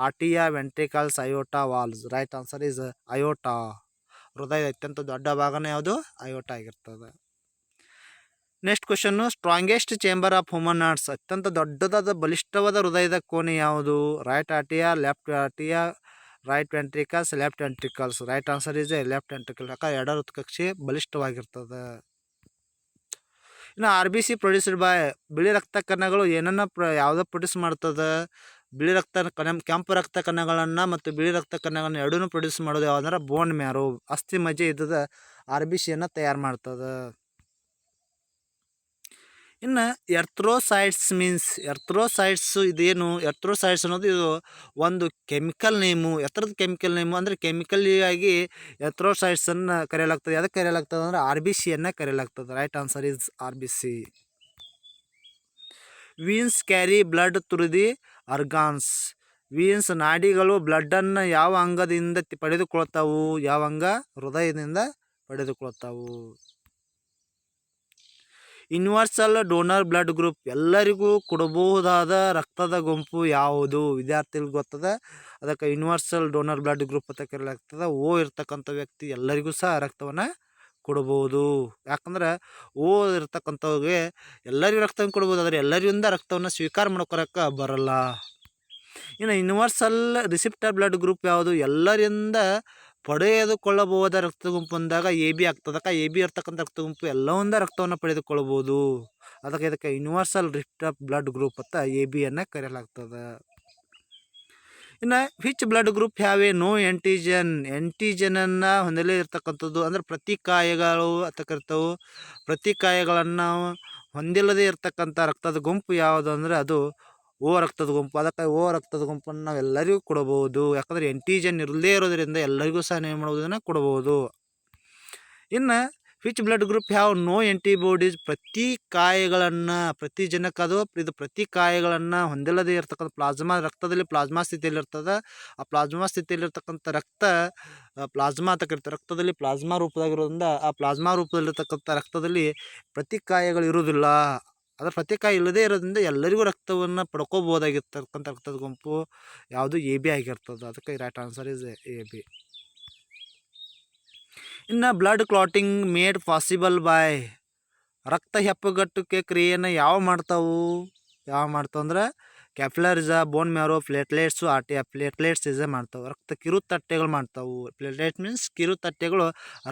ಆರ್ಟಿಯಾ, ventricles, ಅಯೋಟಾ, valves. Right answer is ಅಯೋಟಾ. ಹೃದಯದ ಅತ್ಯಂತ ದೊಡ್ಡ ಭಾಗನೇ ಯಾವುದು? ಅಯೋಟಾ ಆಗಿರ್ತದೆ. Next question, strongest chamber of human arts? ಅತ್ಯಂತ ದೊಡ್ಡದಾದ ಬಲಿಷ್ಠವಾದ ಹೃದಯದ ಕೋಣೆ ಯಾವುದು? Right ಆರ್ಟಿಯಾ, left ಆರ್ಟಿಯಾ, right ventricles, left ventricles. Right answer is A left ventricle. ಯಾಕೆ? ಎಡ ಹೃತ್ಕಕ್ಷಿ ಬಲಿಷ್ಠವಾಗಿರ್ತದೆ. ಇನ್ನು RBC ಪ್ರೊಡ್ಯೂಸ್ಡ್ ಬೈ, ಬಿಳಿ ರಕ್ತ ಕಣಗಳು ಏನನ್ನ ಯಾವುದೋ ಪ್ರೊಡ್ಯೂಸ್ ಮಾಡ್ತದೆ? ಬಿಳಿ ಕೆಂಪು ರಕ್ತ ಕಣಗಳನ್ನು ಮತ್ತು ಬಿಳಿ ರಕ್ತ ಕಣಗಳನ್ನು ಎರಡೂ ಪ್ರೊಡ್ಯೂಸ್ ಮಾಡೋದು ಯಾವುದಂದ್ರೆ ಬೋನ್ ಮ್ಯಾರೋ, ಅಸ್ಥಿ ಮಜ್ಜೆ ಇದ್ದದ RBCಯನ್ನು ತಯಾರು ಮಾಡ್ತದೆ. ಇನ್ನು ಎರ್ಥ್ರೋಸೈಟ್ಸ್ ಮೀನ್ಸ್, ಎರ್ಥ್ರೋಸೈಟ್ಸ್ ಇದೇನು? ಎರ್ಥ್ರೋಸೈಟ್ಸ್ ಅನ್ನೋದು ಇದು ಒಂದು ಕೆಮಿಕಲ್ ನೇಮು. ಎತ್ತರದ ಕೆಮಿಕಲ್ ನೇಮು ಅಂದರೆ ಕೆಮಿಕಲಿ ಆಗಿ ಎರ್ಥ್ರೋಸೈಟ್ಸನ್ನು ಕರೆಯಲಾಗ್ತದೆ. ಅದಕ್ಕೆ ಕರೆಯಲಾಗ್ತದೆ ಅಂದರೆ RBCಯನ್ನು ಕರೆಯಲಾಗ್ತದೆ. Right answer is RBC. Veins carry blood through the organs? Veins ನಾಡಿಗಳು ಬ್ಲಡ್ಡನ್ನು ಯಾವ ಅಂಗದಿಂದ ಪಡೆದುಕೊಳ್ತಾವು? ಯಾವ ಅಂಗ? ಹೃದಯದಿಂದ ಪಡೆದುಕೊಳ್ತಾವು. ಯೂನಿವರ್ಸಲ್ ಡೋನರ್ ಬ್ಲಡ್ ಗ್ರೂಪ್, ಎಲ್ಲರಿಗೂ ಕೊಡಬಹುದಾದ ರಕ್ತದ ಗುಂಪು ಯಾವುದು? ವಿದ್ಯಾರ್ಥಿಗಳಿಗೆ ಗೊತ್ತದ. ಅದಕ್ಕೆ ಯೂನಿವರ್ಸಲ್ ಡೋನರ್ ಬ್ಲಡ್ ಗ್ರೂಪ್ ಅಂತ ಕರೆಯಲಾಗ್ತದೆ. ಓ ಇರ್ತಕ್ಕಂಥ ವ್ಯಕ್ತಿ ಎಲ್ಲರಿಗೂ ಸಹ ರಕ್ತವನ್ನು ಕೊಡಬಹುದು. ಯಾಕಂದ್ರೆ ಓ ಇರ್ತಕ್ಕಂಥವ್ರಿಗೆ ಎಲ್ಲರಿಗೂ ರಕ್ತವನ್ನು ಕೊಡ್ಬೋದು, ಆದರೆ ಎಲ್ಲರಿಂದ ರಕ್ತವನ್ನು ಸ್ವೀಕಾರ ಮಾಡ್ಕೊಳಕ್ಕೆ ಬರಲ್ಲ. ಇನ್ನು ಯೂನಿವರ್ಸಲ್ ರಿಸಿಪ್ಟರ್ ಬ್ಲಡ್ ಗ್ರೂಪ್ ಯಾವುದು? ಎಲ್ಲರಿಂದ ಪಡೆದುಕೊಳ್ಳಬಹುದಾದ ರಕ್ತ ಗುಂಪು ಅಂದಾಗ ಎ ಬಿ ಆಗ್ತದೆ. ಅದಕ್ಕೆ ಎ ಬಿ ಇರ್ತಕ್ಕಂಥ ರಕ್ತ ಗುಂಪು ಎಲ್ಲರಿಂದ ರಕ್ತವನ್ನು ಪಡೆದುಕೊಳ್ಳಬಹುದು. ಅದಕ್ಕೆ ಇದಕ್ಕೆ ಯೂನಿವರ್ಸಲ್ ರಿಸಿಪ್ಟರ್ ಬ್ಲಡ್ ಗ್ರೂಪ್ ಅಂತ ಎ ಬಿಯನ್ನು ಕರೆಯಲಾಗ್ತದೆ. ಇನ್ನು which blood group have a no ಆ್ಯಂಟಿಜನನ್ನು ಹೊಂದಲೇ ಇರ್ತಕ್ಕಂಥದ್ದು ಅಂದರೆ ಪ್ರತಿಕಾಯಗಳು ಅಂತ ಕರಿತಾವೆ. ಪ್ರತಿಕಾಯಗಳನ್ನು ಹೊಂದಿಲ್ಲದೇ ಇರ್ತಕ್ಕಂಥ ರಕ್ತದ ಗುಂಪು ಯಾವುದು ಅಂದರೆ ಅದು ಓ ರಕ್ತದ ಗುಂಪು. ಅದಕ್ಕೆ ಓ ರಕ್ತದ ಗುಂಪನ್ನು ನಾವು ಎಲ್ಲರಿಗೂ ಕೊಡಬಹುದು. ಯಾಕಂದರೆ ಆ್ಯಂಟಿಜನ್ ಇರದೇ ಇರೋದರಿಂದ ಎಲ್ಲರಿಗೂ ಸಹ ಏನು ಮಾಡುವುದನ್ನು ಕೊಡಬಹುದು. ಇನ್ನು which blood group have no antibodies? ಪ್ರತಿಜನಕ ಅದು ಇದು ಪ್ರತಿಕಾಯಗಳನ್ನು ಹೊಂದಿಲ್ಲದೇ ಇರ್ತಕ್ಕಂಥ ಪ್ಲಾಸ್ಮಾ ರಕ್ತದಲ್ಲಿ ಪ್ಲಾಸ್ಮಾ ಸ್ಥಿತಿಯಲ್ಲಿರ್ತದೆ. ಆ ಪ್ಲಾಸ್ಮಾ ಸ್ಥಿತಿಯಲ್ಲಿರ್ತಕ್ಕಂಥ ರಕ್ತ ಪ್ಲಾಸ್ಮಾ ಅಂತ ಕರಿತಾರೆ. ರಕ್ತದಲ್ಲಿ ಪ್ಲಾಸ್ಮಾ ರೂಪದಾಗಿರೋದ್ರಿಂದ ಆ ಪ್ಲಾಸ್ಮಾ ರೂಪದಲ್ಲಿರ್ತಕ್ಕಂಥ ರಕ್ತದಲ್ಲಿ ಪ್ರತಿಕಾಯಗಳು ಇರುವುದಿಲ್ಲ. ಅದರ ಪ್ರತಿಕಾಯ ಇಲ್ಲದೇ ಇರೋದ್ರಿಂದ ಎಲ್ಲರಿಗೂ ರಕ್ತವನ್ನು ಪಡ್ಕೋಬೋದಾಗಿರ್ತಕ್ಕಂಥ ರಕ್ತದ ಗುಂಪು ಯಾವುದು? ಎ ಬಿ ಆಗಿರ್ತದೆ. ಅದಕ್ಕೆ right answer is A B. ಇನ್ನು blood clotting made possible by ರಕ್ತ ಹೆಪ್ಪುಗಟ್ಟುವಿಕೆ ಕ್ರಿಯೆಯನ್ನು ಯಾವ ಮಾಡ್ತಾವೆ ಅಂದ್ರೆ capillaries, bone marrow, platelets, platelets ಮಾಡ್ತಾವೆ. ರಕ್ತ ಕಿರುತಟ್ಟೆಗಳು ಮಾಡ್ತಾವೆ. ಪ್ಲೇಟ್ಲೆಟ್ ಮೀನ್ಸ್ ಕಿರುತಟ್ಟೆಗಳು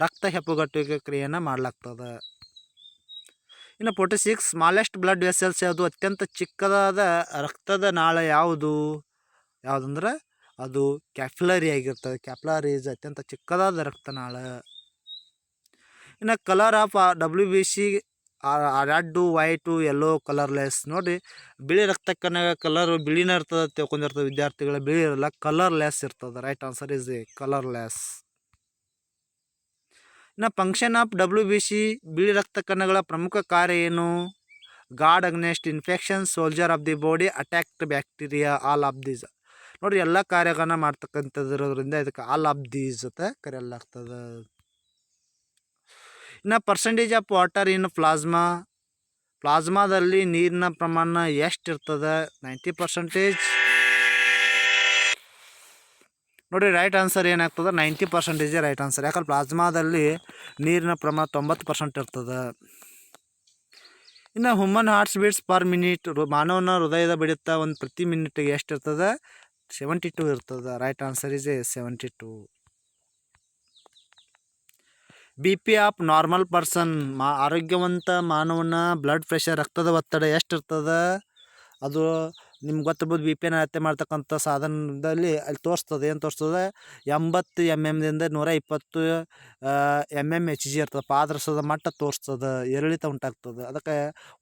ರಕ್ತ ಹೆಪ್ಪುಗಟ್ಟುವಿಕೆ ಕ್ರಿಯೆಯನ್ನು ಮಾಡ್ಲಾಗ್ತದೆ. ಇನ್ನು 46 ಸ್ಮಾಲೆಸ್ಟ್ ಬ್ಲಡ್ ವೆಸಲ್ಸ್ ಯಾವುದು? ಅತ್ಯಂತ ಚಿಕ್ಕದಾದ ರಕ್ತದ ನಾಳ ಯಾವುದಂದ್ರೆ ಅದು ಕ್ಯಾಪಿಲರಿ ಆಗಿರ್ತದೆ. ಕ್ಯಾಪಿಲರೀಸ್ ಅತ್ಯಂತ ಚಿಕ್ಕದಾದ ರಕ್ತನಾಳ. ಇನ್ನು colour of WBC red, white, yellow, colourless. ನೋಡಿರಿ, ಬಿಳಿ ರಕ್ತ ಕಣಗಳ ಕಲರ್ ಬಿಳಿನ ಇರ್ತದೆ ತಿಳ್ಕೊಂಡಿರ್ತದೆ ವಿದ್ಯಾರ್ಥಿಗಳ. ಬಿಳಿ ಇರಲ್ಲ, ಕಲರ್ಲೆಸ್ ಇರ್ತದೆ. Right answer is A colourless. ಇನ್ನು ಫಂಕ್ಷನ್ ಆಫ್ WBC ಬಿಳಿ ರಕ್ತ ಕಣಗಳ ಪ್ರಮುಖ ಕಾರ್ಯ ಏನು? Guard against infection, soldier of the body, attacked bacteria, all of these. ನೋಡಿರಿ, ಎಲ್ಲ ಕಾರ್ಯಗಳನ್ನ ಮಾಡ್ತಕ್ಕಂಥದ್ದಿರೋದ್ರಿಂದ ಇದಕ್ಕೆ ಆಲ್ ಆಫ್ ದೀಸ್ ಅಂತ ಕರೆಯಲಾಗ್ತದೆ. ಇನ್ನು ಪರ್ಸೆಂಟೇಜ್ ಆಫ್ ವಾಟರ್ ಇನ್ ಪ್ಲಾಸ್ಮಾದಲ್ಲಿ ನೀರಿನ ಪ್ರಮಾಣ ಎಷ್ಟಿರ್ತದೆ? 90%. ನೋಡಿ, ರೈಟ್ ಆನ್ಸರ್ ಏನಾಗ್ತದೆ? 90% ರೈಟ್ ಆನ್ಸರ್. ಯಾಕಂದ್ರೆ ಪ್ಲಾಸ್ಮಾದಲ್ಲಿ ನೀರಿನ ಪ್ರಮಾಣ 90% ಇರ್ತದೆ. ಇನ್ನು human hearts beats per minute, ಮಾನವನ ಹೃದಯದ ಬಡಿತ ಪ್ರತಿ ಮಿನಿಟ್ಗೆ ಎಷ್ಟಿರ್ತದೆ? 72 ಇರ್ತದೆ. Right answer is 72. BP of normal person, ಆರೋಗ್ಯವಂತ ಮಾನವನ ಬ್ಲಡ್ ಪ್ರೆಷರ್ ರಕ್ತದ ಒತ್ತಡ ಎಷ್ಟಿರ್ತದೆ? ಅದು ನಿಮ್ಗೆ ಗೊತ್ತಿರ್ಬೋದು. BP ಅಳತೆ ಮಾಡ್ತಕ್ಕಂಥ ಸಾಧನದಲ್ಲಿ ಅಲ್ಲಿ ತೋರಿಸ್ತದೆ. ಏನು ತೋರಿಸ್ತದೆ? 80 mm 120 mmHg ಇರ್ತದೆ. ಪಾದರಸದ ಮಟ್ಟ ತೋರಿಸ್ತದೆ, ಏರಿಳಿತ ಉಂಟಾಗ್ತದೆ. ಅದಕ್ಕೆ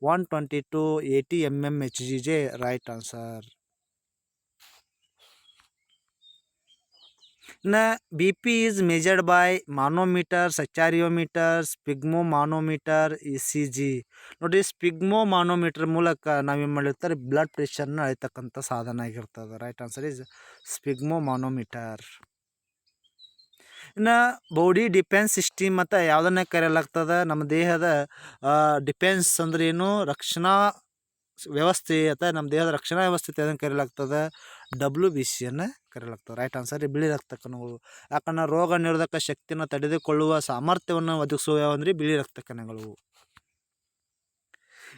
120 to 80 mmHg ರೈಟ್ ಆನ್ಸರ್. ಇನ್ನು BP is measured by manometer, sacchariometer, sphygmomanometer, ECG. ನೋಡಿ, ಸ್ಪಿಗ್ಮೋಮಾನೋಮೀಟರ್ ಮೂಲಕ ನಾವೇನು ಮಾಡಿರ್ತಾರೆ? ಬ್ಲಡ್ ಪ್ರೆಷರ್ನ ಅಳಿತಕ್ಕಂಥ ಸಾಧನ ಆಗಿರ್ತದೆ. Right answer is sphygmomanometer. ಇನ್ನು ಬಾಡಿ ಡಿಫೆನ್ಸ್ ಸಿಸ್ಟಮ್ ಮತ್ತು ಯಾವುದನ್ನ ಕರೆಯಲಾಗ್ತದೆ? ನಮ್ಮ ದೇಹದ ಡಿಫೆನ್ಸ್ ಅಂದ್ರೆ ಏನು? ರಕ್ಷಣಾ ವ್ಯವಸ್ಥೆ ಅಥವಾ ನಮ್ಮ ದೇಹದ ರಕ್ಷಣಾ ವ್ಯವಸ್ಥೆ ಅದನ್ನು ಕರೆಯಲಾಗ್ತದೆ WBCಯನ್ನು ಕರೆಯಲಾಗ್ತದೆ. ರೈಟ್ ಆನ್ಸರ್ ಬಿಳಿ ರಕ್ತ ಕಣಗಳು. ಯಾಕಂದ್ರೆ ರೋಗ ನಿರೋಧಕ ಶಕ್ತಿಯನ್ನು ತಡೆದುಕೊಳ್ಳುವ ಸಾಮರ್ಥ್ಯವನ್ನು ಒದಗಿಸುವ ಯಾವಂದ್ರೆ ಬಿಳಿ ರಕ್ತ ಕಣಗಳು.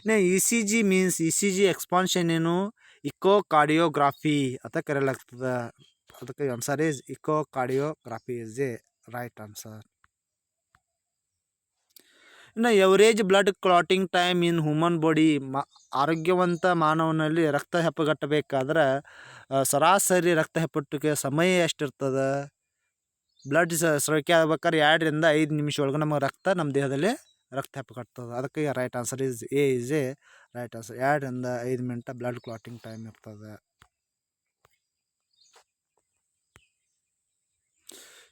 ಇನ್ನು ECG ಮೀನ್ಸ್ ECG ಎಕ್ಸ್ಪಾನ್ಷನ್ ಏನು? ಇಕೋಕಾರ್ಡಿಯೋಗ್ರಾಫಿ ಅಂತ ಕರೆಯಲಾಗ್ತದೆ. ಅದಕ್ಕೆ answer is echocardiography is a right answer. ಇನ್ನು average blood clotting time in human body, ಆರೋಗ್ಯವಂತ ಮಾನವನಲ್ಲಿ ರಕ್ತ ಹೆಪ್ಪುಗಟ್ಟಬೇಕಾದ್ರೆ ಸರಾಸರಿ ರಕ್ತ ಹೆಪ್ಪುಗಟ್ಟುವಿಕೆ ಸಮಯ ಎಷ್ಟಿರ್ತದೆ? ಬ್ಲಡ್ ಸ್ರವಿಕೆ ಆಗ್ಬೇಕಾದ್ರೆ 2 ರಿಂದ 5 ನಿಮಿಷ ಒಳಗೆ ನಮ್ಮ ನಮ್ಮ ದೇಹದಲ್ಲಿ ರಕ್ತ ಹೆಪ್ಪುಗಟ್ತದೆ. ಅದಕ್ಕೆ right answer is a right answer. 2 ರಿಂದ 5 ಮಿನಿಟ್ ಬ್ಲಡ್ ಕ್ಲಾಟಿಂಗ್ ಟೈಮ್ ಇರ್ತದೆ.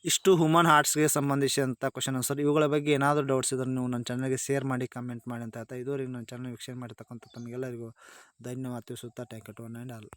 ಇಷ್ಟು ಹ್ಯೂಮನ್ ಹಾರ್ಟ್ಸ್ಗೆ ಸಂಬಂಧಿಸಿದಂಥ ಕ್ವಶನ್ ಆನ್ಸರ್. ಇವುಗಳ ಬಗ್ಗೆ ಏನಾದರೂ ಡೌಟ್ಸ್ ಇದ್ದರೆ ನೀವು ನನ್ನ ಚಾನಲ್ಗೆ ಶೇರ್ ಮಾಡಿ, ಕಮೆಂಟ್ ಮಾಡಿ ಅಂತ ಹೇಳ್ತಾ ಇದುವರೆಗೆ ನನ್ನ ಚಾನಲ್ ವೀಕ್ಷಣೆ ಮಾಡಿರ್ತಕ್ಕಂಥ ತಮಗೆಲ್ಲರಿಗೂ ಧನ್ಯವಾದ ತಿಳಿಸುತ್ತಾ thank you to one and all.